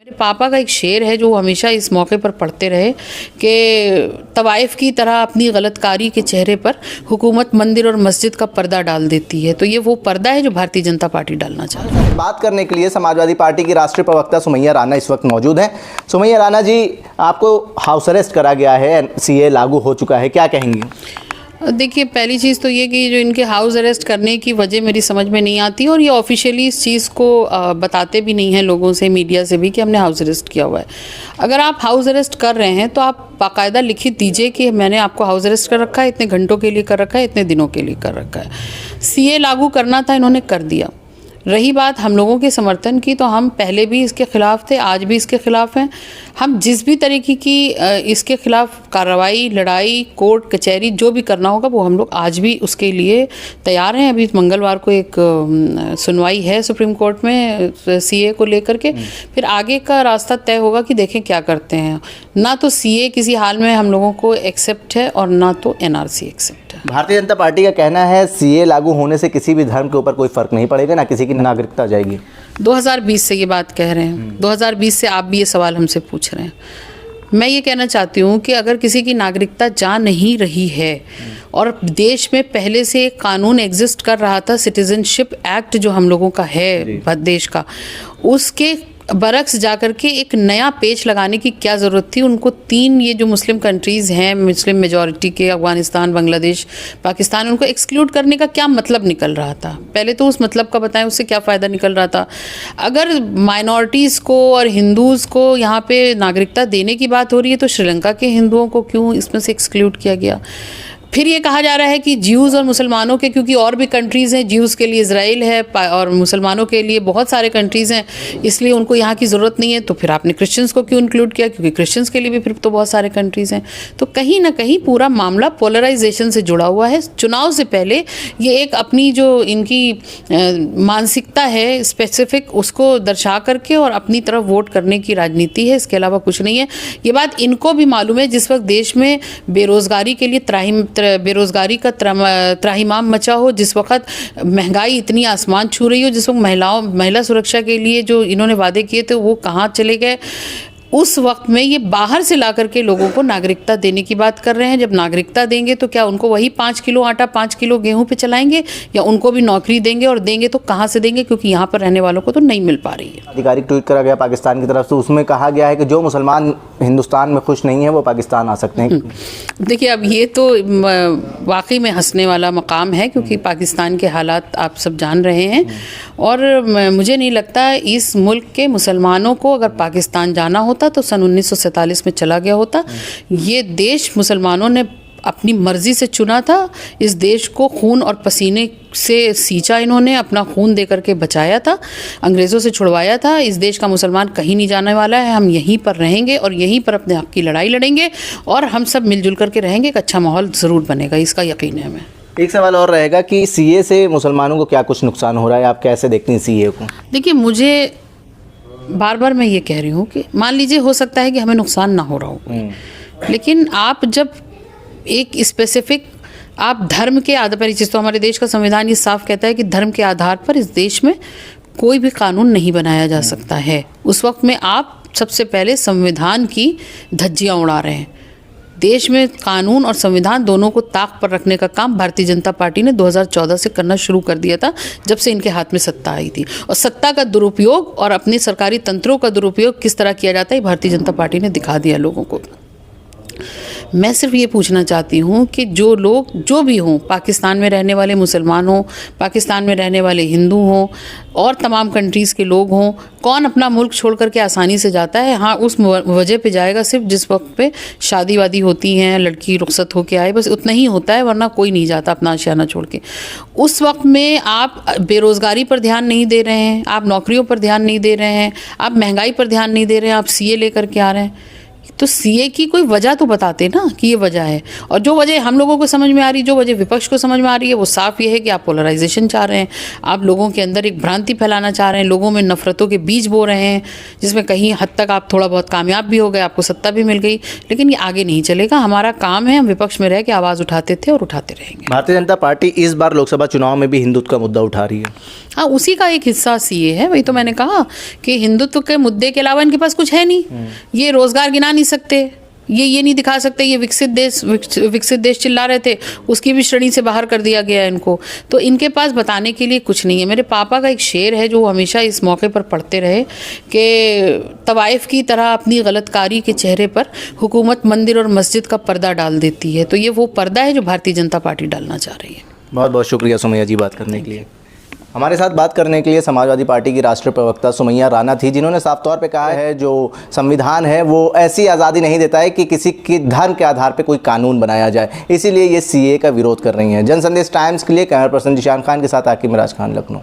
मेरे पापा का एक शेर है जो हमेशा इस मौके पर पढ़ते रहे कि तवाइफ की तरह अपनी गलतकारी के चेहरे पर हुकूमत मंदिर और मस्जिद का पर्दा डाल देती है। तो ये वो पर्दा है जो भारतीय जनता पार्टी डालना चाहती है। बात करने के लिए समाजवादी पार्टी की राष्ट्रीय प्रवक्ता सुमैया राणा इस वक्त मौजूद हैं। सुमैया राणा जी, आपको हाउस अरेस्ट करा गया है, सीए लागू हो चुका है, क्या कहेंगी? देखिए, पहली चीज़ तो ये कि जो इनके हाउस अरेस्ट करने की वजह मेरी समझ में नहीं आती और ये ऑफिशियली इस चीज़ को बताते भी नहीं हैं लोगों से, मीडिया से भी, कि हमने हाउस अरेस्ट किया हुआ है। अगर आप हाउस अरेस्ट कर रहे हैं तो आप बाकायदा लिखित दीजिए कि मैंने आपको हाउस अरेस्ट कर रखा है, इतने घंटों के लिए कर रखा है, इतने दिनों के लिए कर रखा है। सीए लागू करना था, इन्होंने कर दिया। रही बात हम लोगों के समर्थन की, तो हम पहले भी इसके ख़िलाफ़ थे, आज भी इसके ख़िलाफ़ हैं। हम जिस भी तरीके की इसके ख़िलाफ़ कार्रवाई, लड़ाई, कोर्ट कचहरी जो भी करना होगा वो हम लोग आज भी उसके लिए तैयार हैं। अभी मंगलवार को एक सुनवाई है सुप्रीम कोर्ट में सीए को लेकर के, फिर आगे का रास्ता तय होगा कि देखें क्या करते हैं। ना तो सीए किसी हाल में हम लोगों को एक्सेप्ट है और ना तो एनआरसी एक्सेप्ट है। भारतीय जनता पार्टी का कहना है सीए लागू होने से किसी भी धर्म के ऊपर कोई फ़र्क नहीं पड़ेगा, ना किसी की नागरिकता जाएगी। 2020 से ये बात कह रहे हैं, 2020 से आप भी ये सवाल हमसे पूछ रहे हैं। मैं ये कहना चाहती हूँ कि अगर किसी की नागरिकता जा नहीं रही है और देश में पहले से एक कानून एग्जिस्ट कर रहा था, सिटीजनशिप एक्ट जो हम लोगों का है देश का, उसके बरक्स जाकर के एक नया पेच लगाने की क्या ज़रूरत थी? उनको तीन ये जो मुस्लिम कंट्रीज़ हैं, मुस्लिम मेजॉरिटी के, अफ़गानिस्तान, बांग्लादेश, पाकिस्तान, उनको एक्सक्लूड करने का क्या मतलब निकल रहा था? पहले तो उस मतलब का बताएं, उससे क्या फ़ायदा निकल रहा था? अगर माइनॉरिटीज़ को और हिंदूज़ को यहाँ पे नागरिकता देने की बात हो रही है तो श्रीलंका के हिंदुओं को क्यों इसमें से एक्सक्लूड किया गया? फिर ये कहा जा रहा है कि ज्यूज़ और मुसलमानों के, क्योंकि और भी कंट्रीज़ हैं, ज्यूज़ के लिए इजराइल है और मुसलमानों के लिए बहुत सारे कंट्रीज़ हैं, इसलिए उनको यहाँ की ज़रूरत नहीं है। तो फिर आपने क्रिश्चियंस को क्यों इंक्लूड किया? क्योंकि क्रिश्चियंस के लिए भी फिर तो बहुत सारे कंट्रीज़ हैं। तो कहीं ना कहीं पूरा मामला पोलराइजेशन से जुड़ा हुआ है। चुनाव से पहले ये एक अपनी जो इनकी मानसिकता है स्पेसिफिक, उसको दर्शा करके और अपनी तरफ वोट करने की राजनीति है, इसके अलावा कुछ नहीं है। ये बात इनको भी मालूम है। जिस वक्त देश में बेरोज़गारी के लिए बेरोज़गारी का त्राहिमाम मचा हो, जिस वक्त महंगाई इतनी आसमान छू रही हो, जिस वक्त महिला सुरक्षा के लिए जो इन्होंने वादे किए थे वो कहाँ चले गए, उस वक्त में ये बाहर से ला करके लोगों को नागरिकता देने की बात कर रहे हैं। जब नागरिकता देंगे तो क्या उनको वही 5 किलो आटा 5 किलो गेहूं पे चलाएंगे, या उनको भी नौकरी देंगे? और देंगे तो कहाँ से देंगे, क्योंकि यहाँ पर रहने वालों को तो नहीं मिल पा रही है। आधिकारिक ट्वीट करा गया पाकिस्तान की तरफ से, उसमें कहा गया है कि जो मुसलमान हिंदुस्तान में खुश नहीं है वो पाकिस्तान आ सकते हैं। देखिए, अब ये तो वाकई में हंसने वाला मकाम है, क्योंकि पाकिस्तान के हालात आप सब जान रहे हैं। और मुझे नहीं लगता इस मुल्क के मुसलमानों को अगर पाकिस्तान जाना होता तो सन 1947 में चला गया होता। ये देश मुसलमानों ने अपनी मर्ज़ी से चुना था। इस देश को खून और पसीने से सींचा, इन्होंने अपना खून दे करके बचाया था, अंग्रेज़ों से छुड़वाया था। इस देश का मुसलमान कहीं नहीं जाने वाला है। हम यहीं पर रहेंगे और यहीं पर अपने हक़ की लड़ाई लड़ेंगे और हम सब मिलजुल करके रहेंगे। एक अच्छा माहौल ज़रूर बनेगा, इसका यकीन है हमें। एक सवाल और रहेगा कि सीए से मुसलमानों को क्या कुछ नुकसान हो रहा है, आप कैसे देखते हैं सीए को? देखिए, मुझे बार बार मैं ये कह रही हूँ कि मान लीजिए हो सकता है कि हमें नुकसान ना हो रहा हो, लेकिन आप जब एक स्पेसिफिक आप धर्म के आधार पर, जिस तो हमारे देश का संविधान ये साफ कहता है कि धर्म के आधार पर इस देश में कोई भी कानून नहीं बनाया जा सकता है, उस वक्त में आप सबसे पहले संविधान की धज्जियाँ उड़ा रहे हैं। देश में कानून और संविधान दोनों को ताक पर रखने का काम भारतीय जनता पार्टी ने 2014 से करना शुरू कर दिया था, जब से इनके हाथ में सत्ता आई थी। और सत्ता का दुरुपयोग और अपने सरकारी तंत्रों का दुरुपयोग किस तरह किया जाता है, भारतीय जनता पार्टी ने दिखा दिया लोगों को। मैं सिर्फ ये पूछना चाहती हूँ कि जो लोग जो भी हों, पाकिस्तान में रहने वाले मुसलमान हों, पाकिस्तान में रहने वाले हिंदू हों और तमाम कंट्रीज़ के लोग हों, कौन अपना मुल्क छोड़ करके आसानी से जाता है? हाँ, उस वजह पे जाएगा सिर्फ जिस वक्त पे शादी वादी होती हैं, लड़की रुखसत होके आए, बस उतना ही होता है, वरना कोई नहीं जाता अपना आशियाना छोड़ के। उस वक्त में आप बेरोज़गारी पर ध्यान नहीं दे रहे हैं, आप नौकरियों पर ध्यान नहीं दे रहे हैं, आप महंगाई पर ध्यान नहीं दे रहे हैं, आप सीए लेकर के आ रहे हैं। तो सीए की कोई वजह तो बताते ना कि ये वजह है, और जो वजह हम लोगों को समझ में आ रही, जो वजह विपक्ष को समझ में आ रही है, वो साफ ये है कि आप पोलराइजेशन चाह रहे हैं, आप लोगों के अंदर एक भ्रांति फैलाना चाह रहे हैं, लोगों में नफरतों के बीज बो रहे हैं, जिसमें कहीं हद तक आप थोड़ा बहुत कामयाब भी हो गए, आपको सत्ता भी मिल गई, लेकिन ये आगे नहीं चलेगा। हमारा काम है, हम विपक्ष में रह के आवाज़ उठाते थे और उठाते रहेंगे। भारतीय जनता पार्टी इस बार लोकसभा चुनाव में भी हिंदुत्व का मुद्दा उठा रही है। हाँ, उसी का एक हिस्सा सीए है। वही तो मैंने कहा कि हिंदुत्व के मुद्दे के अलावा इनके पास कुछ है नहीं। ये रोजगार गिना नहीं सकते, ये नहीं दिखा सकते, ये विकसित देश चिल्ला रहे थे, उसकी भी श्रेणी से बाहर कर दिया गया इनको। तो इनके पास बताने के लिए कुछ नहीं है। मेरे पापा का एक शेर है जो हमेशा इस मौके पर पढ़ते रहे कि तवाइफ की तरह अपनी गलतकारी के चेहरे पर हुकूमत मंदिर और मस्जिद का पर्दा डाल देती है। तो ये वो पर्दा है जो भारतीय जनता पार्टी डालना चाह रही है। बहुत बहुत शुक्रिया सुमैया जी बात करने के लिए। हमारे साथ बात करने के लिए समाजवादी पार्टी की राष्ट्रीय प्रवक्ता सुमैया राणा थी, जिन्होंने साफ तौर पे कहा है जो संविधान है वो ऐसी आज़ादी नहीं देता है कि किसी के धर्म के आधार पे कोई कानून बनाया जाए, इसीलिए ये सीए का विरोध कर रही हैं। जन संदेश टाइम्स के लिए कैमरा पर्सन जिशान खान के साथ आकिब मिराज खान, लखनऊ।